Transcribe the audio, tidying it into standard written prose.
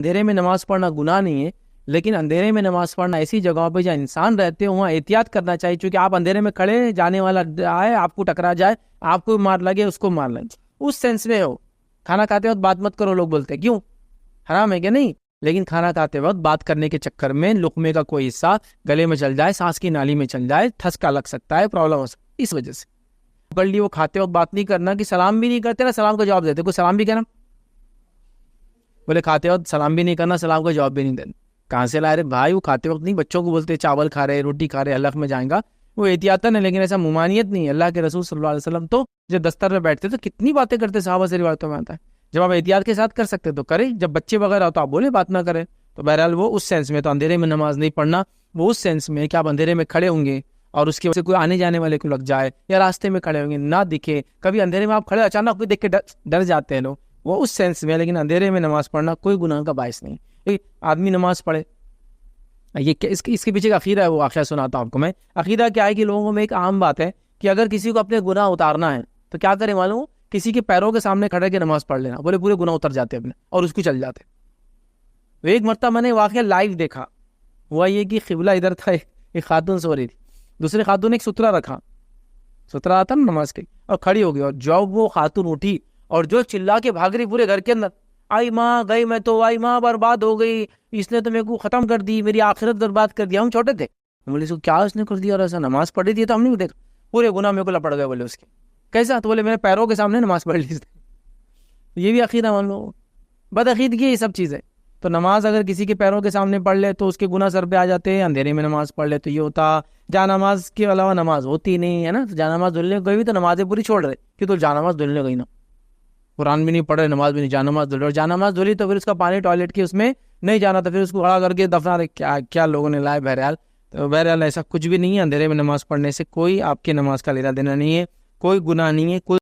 اندھیرے میں نماز پڑھنا گناہ نہیں ہے، لیکن اندھیرے میں نماز پڑھنا ایسی جگہوں پہ جہاں انسان رہتے ہیں وہاں احتیاط کرنا چاہیے، چونکہ آپ اندھیرے میں کھڑے ہیں، جانے والا آئے آپ کو ٹکرا جائے، آپ کو مار لگے اس کو مار لگے، اس سینس میں ہو۔ کھانا کھاتے وقت بات مت کرو، لوگ بولتے ہیں کیوں، حرام ہے کہ نہیں؟ لیکن کھانا کھاتے وقت بات کرنے کے چکر میں لقمے کا کوئی حصہ گلے میں چل جائے، سانس کی نالی میں چل جائے، ٹھسکا لگ سکتا ہے، پرابلم ہو سکتا ہے، اس وجہ سے پکڑ لی۔ وہ کھاتے وقت بات نہیں کرنا کہ سلام بھی نہیں کرتے نا، سلام کا جواب دیتے، کوئی سلام بھی کہنا، بولے کھاتے وقت سلام بھی نہیں کرنا، سلام کا جواب بھی نہیں دینا، کہاں سے لائے رہے بھائی؟ وہ کھاتے وقت نہیں، بچوں کو بولتے چاول کھا رہے، روٹی کھا رہے، حلق میں جائیں گا، وہ احتیاطاً ہے، لیکن ایسا ممانعت نہیں ہے۔ اللہ کے رسول صلی اللہ علیہ وسلم تو جب دستر میں بیٹھتے تو کتنی باتیں کرتے، صحابہ سے روایتوں میں آتا ہے، جب آپ احتیاط کے ساتھ کر سکتے تو کریں، جب بچے وغیرہ ہو تو آپ بولے بات نہ کریں۔ تو بہرحال وہ اس سینس میں تو اندھیرے میں نماز نہیں پڑھنا، وہ اس سینس میں کہ آپ اندھیرے میں کھڑے ہوں گے اور اس کی وجہ سے کوئی آنے جانے والے کو لگ جائے، یا راستے میں کھڑے ہوں گے نہ دکھے، کبھی اندھیرے میں آپ کھڑے اچانک کوئی دیکھ کے ڈر جاتے ہیں لوگ، وہ اس سینس میں، لیکن اندھیرے میں نماز پڑھنا کوئی گناہ کا باعث نہیں۔ آدمی نماز پڑھے، یہ اس کے پیچھے کا عقیدہ ہے، وہ واقعہ سناتا ہوں آپ کو میں۔ عقیدہ کیا ہے کہ لوگوں میں ایک عام بات ہے کہ اگر کسی کو اپنے گناہ اتارنا ہے تو کیا کرے معلوم؟ کسی کے پیروں کے سامنے کھڑے کے نماز پڑھ لینا، بولے پورے گناہ اتر جاتے اپنے اور اس کو چل جاتے۔ ایک مرتبہ میں نے واقعہ لائیو دیکھا، ہوا یہ کہ قبلہ ادھر تھا، ایک خاتون سو رہی تھی، دوسرے خاتون نے ایک سترا رکھا، سترا آتا نا نماز کے، اور کھڑی ہو گئی، اور جب وہ خاتون اٹھی اور جو چلا کے بھاگ رہی پورے گھر کے اندر، آئی ماں گئی میں تو، آئی ماں برباد ہو گئی، اس نے تو میرے کو ختم کر دی، میری آخرت برباد کر دیا۔ ہم چھوٹے تھے، بولے اس کو کیا اس نے کر دیا، اور ایسا نماز پڑھی تھی تو ہم نہیں دیکھا، پورے گناہ میرے کو لپڑ گئے، بولے اس کے کیسا؟ تو بولے میرے پیروں کے سامنے نماز پڑھ لی اس نے۔ یہ بھی عقیدہ مان لو، بد عقیدگی یہ سب چیزیں۔ تو نماز اگر کسی کے پیروں کے سامنے پڑھ لے تو اس کے گناہ سر پہ آ جاتے ہیں، اندھیرے میں نماز پڑھ لے تو یہ ہوتا، جا نماز کے علاوہ نماز ہوتی نہیں ہے نا، تو جا نماز دھلنے گئی بھی تو نمازیں پوری چھوڑ رہے کہ تو جا نماز دھلنے گئی نا، قرآن بھی نہیں پڑھ رہے، نماز بھی نہیں، جا نماز دھل رہے، اور جا نماز دھلی تو پھر اس کا پانی ٹوائلٹ کی اس میں نہیں جانا، تو پھر اس کو کھڑا کر کے دفنا رہے، کیا کیا لوگوں نے لائے۔ بہرحال تو بہرحال ایسا کچھ بھی نہیں ہے، اندھیرے میں نماز پڑھنے سے کوئی آپ کی نماز کا لینا دینا نہیں ہے، کوئی گناہ نہیں ہے، کوئی